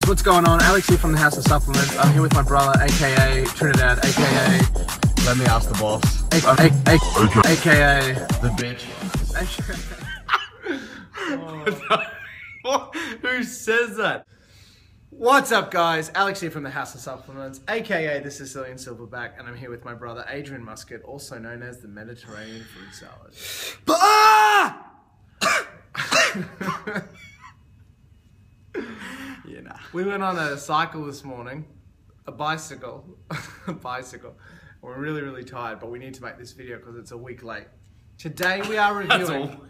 What's going on? Alex here from the House of Supplements. I'm here with my brother, aka Trinidad, aka Let me ask the boss. aka The bitch. Who says that? What's up, guys? Alex here from the House of Supplements, aka the Sicilian Silverback, and I'm here with my brother Adrian Muscat, also known as the Mediterranean Fruit Salad. Yeah, nah. We went on a cycle this morning, a bicycle. We're really tired, but we need to make this video because it's a week late. Today we are reviewing.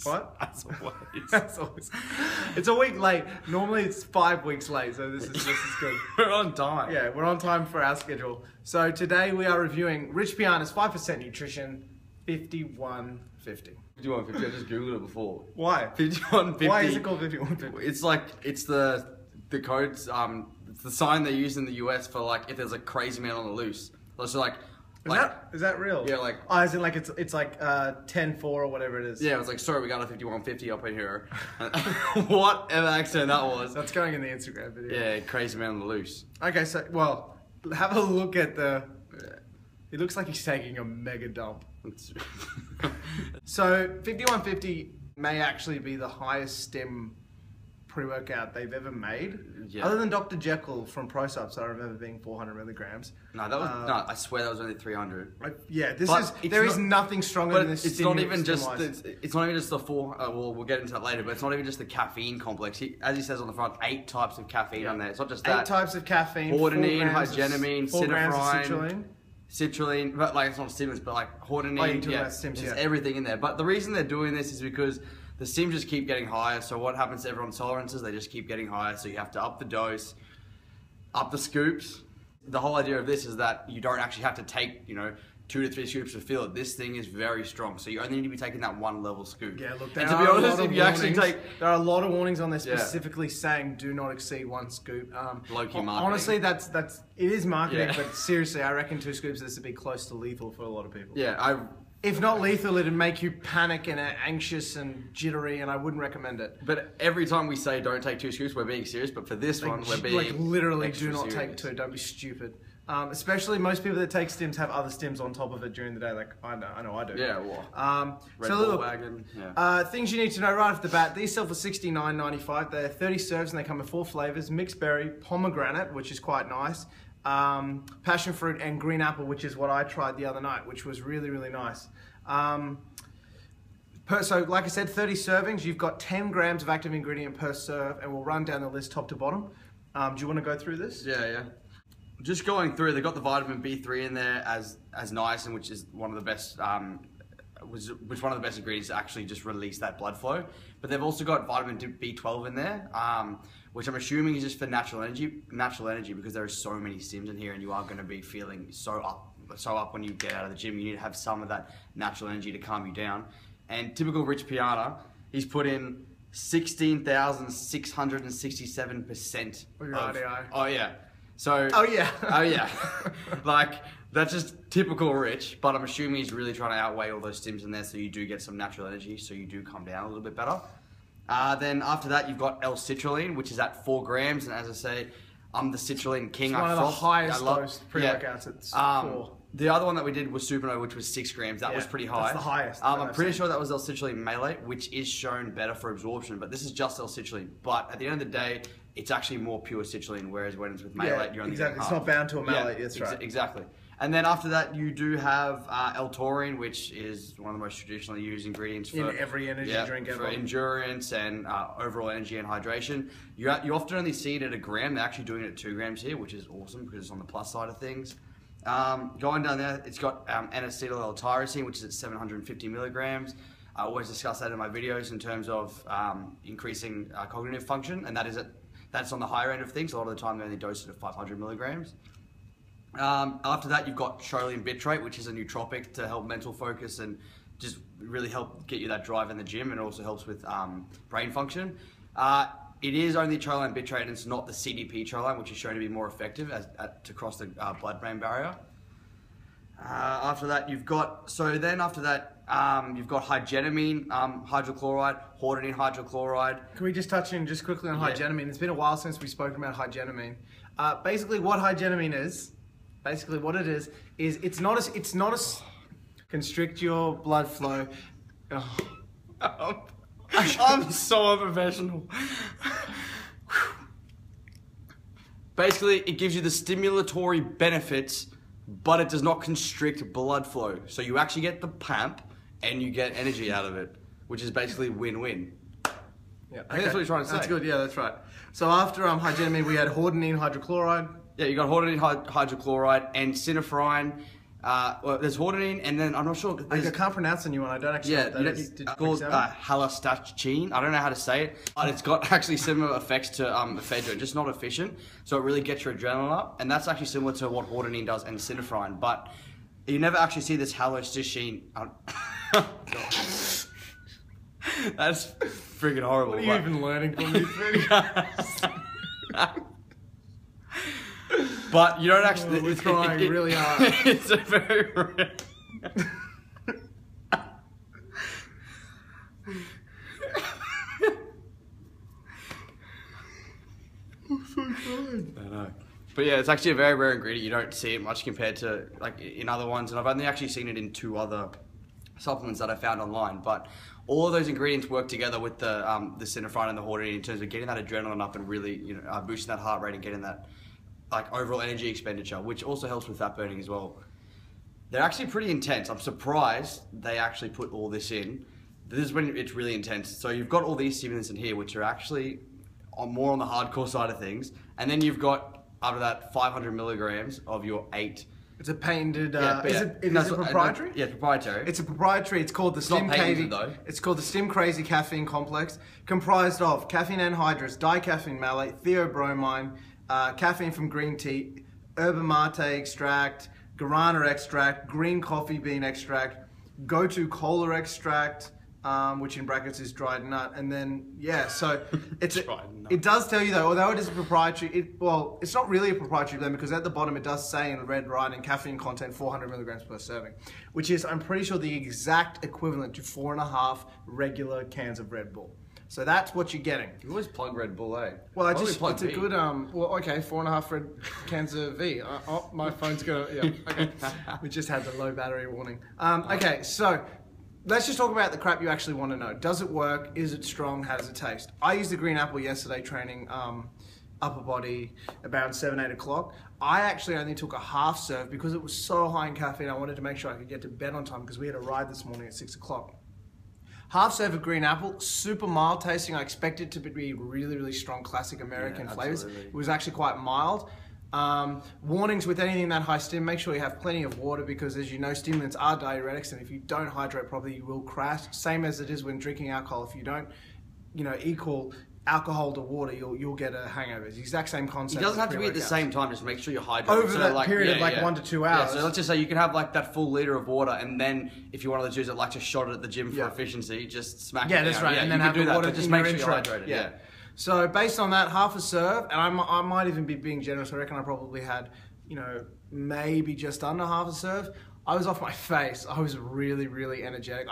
What? That's always. It's a week late. Normally it's 5 weeks late, so this is good. We're on time. Yeah, we're on time for our schedule. So today we are reviewing Rich Piana's 5% Nutrition 5150. 5150. I just googled it before. Why? 5150. Why is it called 5150? It's like it's the codes. It's the sign they use in the US for like if there's a crazy man on the loose. So like. Is that real? Yeah, like... Oh, as in like it's like 10-4 or whatever it is. Yeah, it was like, sorry, we got a 5150 up in here. Whatever accent that was. That's going in the Instagram video. Yeah, crazy man on the loose. Okay, so, well, have a look at the... It looks like he's taking a mega dump. So, 5150 may actually be the highest stem pre-workout they've ever made. Yeah. Other than Dr. Jekyll from ProSups, I remember being 400 milligrams. No, that was no. I swear that was only 300. Yeah, there is nothing stronger than this. It's not even just the four. Well, we'll get into that later. But it's not even just the caffeine complex. As he says on the front, 8 types of caffeine on there. It's not just that. 8 types of caffeine. Hordenine, hygenemine, 4 grams of citrulline, but like it's not stimulants, but like hordenine. Oh, you're talking about stims, there's everything in there. But the reason they're doing this is because the stims just keep getting higher. So what happens to everyone's tolerances? They just keep getting higher. So you have to up the dose, up the scoops. The whole idea of this is that you don't actually have to take, 2 to 3 scoops to feel it. This thing is very strong. So you only need to be taking that 1 level scoop. Yeah, look, and to be honest, if you actually take... There are a lot of warnings on there specifically saying do not exceed 1 scoop. Low-key marketing. Honestly, it is marketing, but seriously, I reckon 2 scoops, this would be close to lethal for a lot of people. Yeah, if not lethal, it'd make you panic and anxious and jittery, and I wouldn't recommend it. But every time we say don't take 2 scoops, we're being serious. But for this one, we're being literally do not take 2. Don't be stupid. Especially most people that take stims have other stims on top of it during the day. Like I know I do. Yeah, well. Red Bull wagon. Yeah. Things you need to know right off the bat. These sell for $69.95. They're 30 serves and they come in 4 flavors: mixed berry, pomegranate, which is quite nice, passion fruit, and green apple, which is what I tried the other night, which was really nice. So like I said, 30 servings. You've got 10 grams of active ingredient per serve, and we'll run down the list top to bottom. Do you want to go through this? Yeah. Just going through, they've got the vitamin B3 in there as niacin, which is one of the best, which one of the best ingredients to actually just release that blood flow. But they've also got vitamin B12 in there, which I'm assuming is just for natural energy because there are so many stims in here, and you are going to be feeling so up when you get out of the gym. You need to have some of that natural energy to calm you down. And typical Rich Piana, he's put in 16,667%. Oh yeah. So, oh yeah, like that's just typical Rich, but I'm assuming he's really trying to outweigh all those stims in there, so you do get some natural energy, so you do come down a little bit better. Then after that, you've got L-Citrulline, which is at 4 grams, and as I say, I'm the citrulline king. It's one of the highest dose pre-workouts. It's 4. The other one that we did was Supernova, which was 6 grams. That was pretty high. That's the highest. I'm pretty sure that was L-Citrulline malate, which is shown better for absorption, but this is just L-Citrulline. But at the end of the day, it's actually more pure citrulline, whereas when it's with malate, you're only getting half. It's not bound to a malate, that's right. Exactly. And then after that, you do have L-Taurine, which is one of the most traditionally used ingredients for every energy drink ever. For endurance and overall energy and hydration. You often only see it at 1 gram. They're actually doing it at 2 grams here, which is awesome because it's on the plus side of things. Going down there, it's got N-acetyl L-tyrosine, which is at 750 milligrams. I always discuss that in my videos in terms of increasing cognitive function, and that's on the higher end of things. A lot of the time they only dose it at 500 milligrams. After that, you've got choline bitrate, which is a nootropic to help mental focus and just really help get you that drive in the gym, and it also helps with brain function. It is only choline bitrate, and it's not the CDP choline, which is shown to be more effective to cross the blood-brain barrier. After that, you've got you've got hygenamine, hydrochloride, hordenine hydrochloride. Can we just touch in just quickly on hygenamine? It's been a while since we've spoken about hygenamine. Basically, what hygenamine is, it's not a constrict your blood flow. Oh. I'm so unprofessional. Basically, it gives you the stimulatory benefits, but it does not constrict blood flow. So you actually get the pump and you get energy out of it, which is basically win-win. Yeah, I think that's what you're trying to say. That's good, yeah, that's right. So after hygenamine, we had hordenine hydrochloride. Yeah, you got hordenine hydrochloride and synephrine. Well, there's hordenine, and then I'm not sure. I can't pronounce the new one. I don't actually know what that is. It's called halastachine. I don't know how to say it, but it's got actually similar effects to ephedrine, just not efficient. So it really gets your adrenaline up, and that's actually similar to what hordenine does and synephrine. But you never actually see this halastachine. That's freaking horrible. What are you even learning from these videos? But you don't actually. We're trying really hard. It's a very rare. I'm so tired. I know. But yeah, it's actually a very rare ingredient. You don't see it much compared to like in other ones, and I've only actually seen it in 2 other supplements that I found online. But all of those ingredients work together with the synephrine and the hordenine in terms of getting that adrenaline up and really boosting that heart rate and getting that like overall energy expenditure, which also helps with fat burning as well. They're actually pretty intense. I'm surprised they actually put all this in. This is when it's really intense. So you've got all these stimulants in here, which are actually more on the hardcore side of things. And then you've got, after that, 500 milligrams of your 8. It's a patented. Is it proprietary? Yeah, it's proprietary. It's a proprietary. It's called the Stim Crazy. It's called the Stim Crazy Caffeine Complex, comprised of caffeine anhydrous, dicaffeine malate, theobromine, caffeine from green tea, yerba mate extract, guarana extract, green coffee bean extract, go-to cola extract, which in brackets is dried nut, and then so it does tell you though, although it is a proprietary, it's not really a proprietary blend because at the bottom it does say in red writing caffeine content 400 milligrams per serving, which is I'm pretty sure the exact equivalent to 4.5 regular cans of Red Bull. So that's what you're getting. You always plug Red Bull, eh? Well, it's a good, 4.5 red cans of V. My phone's okay. We just had the low battery warning. Okay, so let's just talk about the crap you actually want to know. Does it work? Is it strong? How does it taste? I used the green apple yesterday training upper body about 7, 8 o'clock. I actually only took a half serve because it was so high in caffeine. I wanted to make sure I could get to bed on time because we had a ride this morning at 6 o'clock. Half serve of green apple, super mild tasting. I expected it to be really, really strong classic American flavors. It was actually quite mild. Warnings with anything that high stim, make sure you have plenty of water because as you know, stimulants are diuretics and if you don't hydrate properly, you will crash. Same as it is when drinking alcohol. If you don't, equal alcohol to water, you'll get a hangover. It's the exact same concept. It doesn't have to be at the same time, just make sure you're hydrated. Over that period of 1 to 2 hours. Yeah, so let's just say you can have like that full liter of water and then if you're one of the dudes that like to shot it at the gym for efficiency, just smack it down. That's right. And then have the water just make sure you're hydrated. Yeah. So based on that, half a serve, and I might even be being generous. I reckon I probably had, maybe just under half a serve. I was off my face. I was really, really energetic.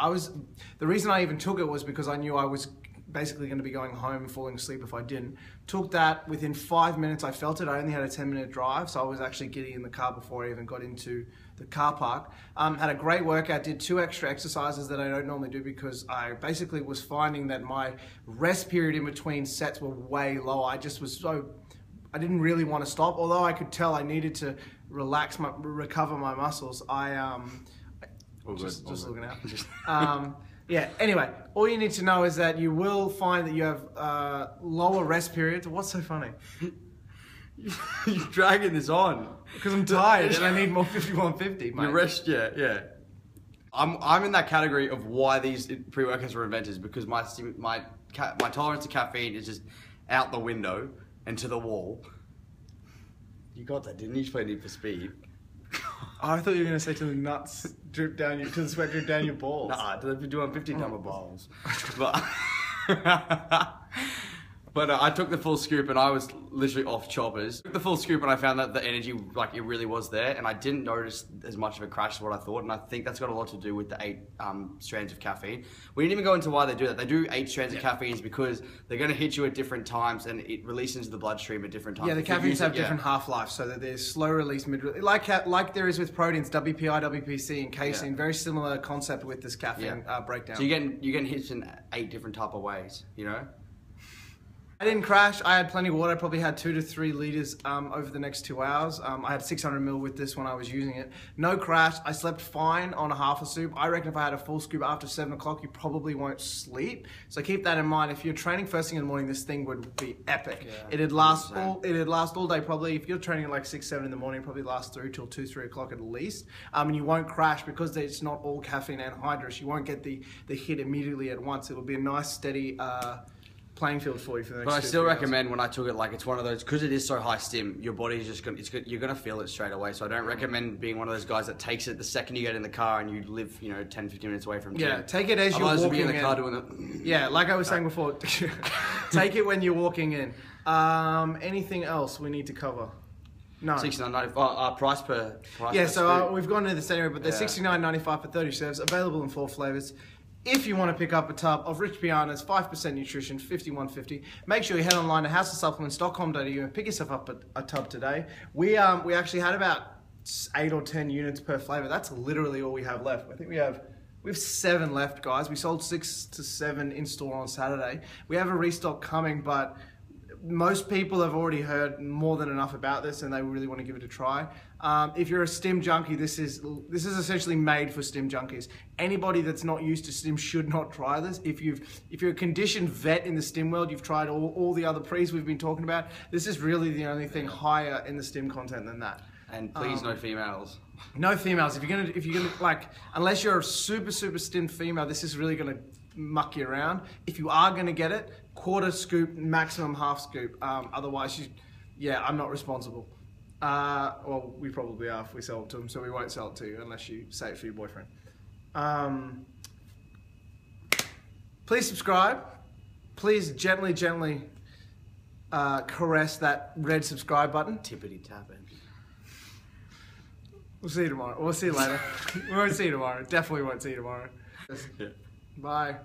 The reason I even took it was because I knew I was basically going to be going home and falling asleep if I didn't. Took that, within 5 minutes I felt it. I only had a 10-minute drive, so I was actually getting in the car before I even got into the car park. Had a great workout, did 2 extra exercises that I don't normally do because I basically was finding that my rest period in between sets were way low. I didn't really want to stop, although I could tell I needed to recover my muscles. Just looking out. Anyway, all you need to know is that you will find that you have lower rest periods. What's so funny? You're dragging this on. Because I'm tired and I need more 5150, mate. Your rest, yeah. I'm in that category of why these pre-workouts were invented because my tolerance to caffeine is just out the window and to the wall. You got that, didn't you? You played Need for Speed. Oh, I thought you were going to say till the nuts drip down till the sweat drip down your balls. Nah, they've been doing 50 number balls. But But I took the full scoop and I was literally off choppers. Took the full scoop and I found that the energy, like it really was there, and I didn't notice as much of a crash as what I thought, and I think that's got a lot to do with the 8 strands of caffeine. We didn't even go into why they do that. They do 8 strands of caffeine because they're going to hit you at different times and it releases into the bloodstream at different times. Yeah, the caffeines have different half-lives, so that there's slow release, mid-release. Like there is with proteins, WPI, WPC, and casein. Very similar concept with this caffeine breakdown. So you're getting hit in 8 different type of ways, you know? I didn't crash. I had plenty of water. I probably had 2 to 3 liters over the next 2 hours. I had 600 ml with this when I was using it. No crash. I slept fine on a half a scoop. I reckon if I had a full scoop after 7 o'clock, you probably won't sleep. So keep that in mind. If you're training first thing in the morning, this thing would be epic. Yeah, it'd last all day. Probably if you're training at like 6, 7 in the morning, probably last through till 2, 3 o'clock at least. And you won't crash because it's not all caffeine anhydrous. You won't get the hit immediately at once. It'll be a nice steady playing field for you for the next. But I still recommend when I took it, like it's one of those, because it is so high stim, your body's just gonna, you're gonna feel it straight away. So I don't recommend being one of those guys that takes it the second you get in the car and you live, 10, 15 minutes away from gym. Yeah, take it as you're walking in. The car doing it. Yeah, like I was saying before, take it when you're walking in. Anything else we need to cover? No. $69.95 price per. We've gone into this anyway, but they're $69.95 for 30 serves, available in 4 flavors. If you want to pick up a tub of rich Pianas, 5% nutrition, 51.50, make sure you head online to houseofsupplements.com.au and pick yourself up a tub today. We actually had about 8 or 10 units per flavor. That's literally all we have left. I think we have 7 left, guys. We sold 6 to 7 in store on Saturday. We have a restock coming, but most people have already heard more than enough about this and they really want to give it a try. If you're a stim junkie, this is essentially made for stim junkies. Anybody that's not used to stim should not try this. If you're a conditioned vet in the stim world, you've tried all the other pre's we've been talking about, this is really the only thing higher in the stim content than that. And please, no females. No females. If you're gonna like, unless you're a super stim female, this is really gonna muck you around. If you are gonna get it, 1/4 scoop, maximum 1/2 scoop. Otherwise, I'm not responsible. Well, we probably are if we sell it to them, so we won't sell it to you unless you say it for your boyfriend. Please subscribe. Please gently caress that red subscribe button. Tippity tapping. We'll see you tomorrow. We'll see you later. We won't see you tomorrow. Definitely won't see you tomorrow. Yeah. Bye.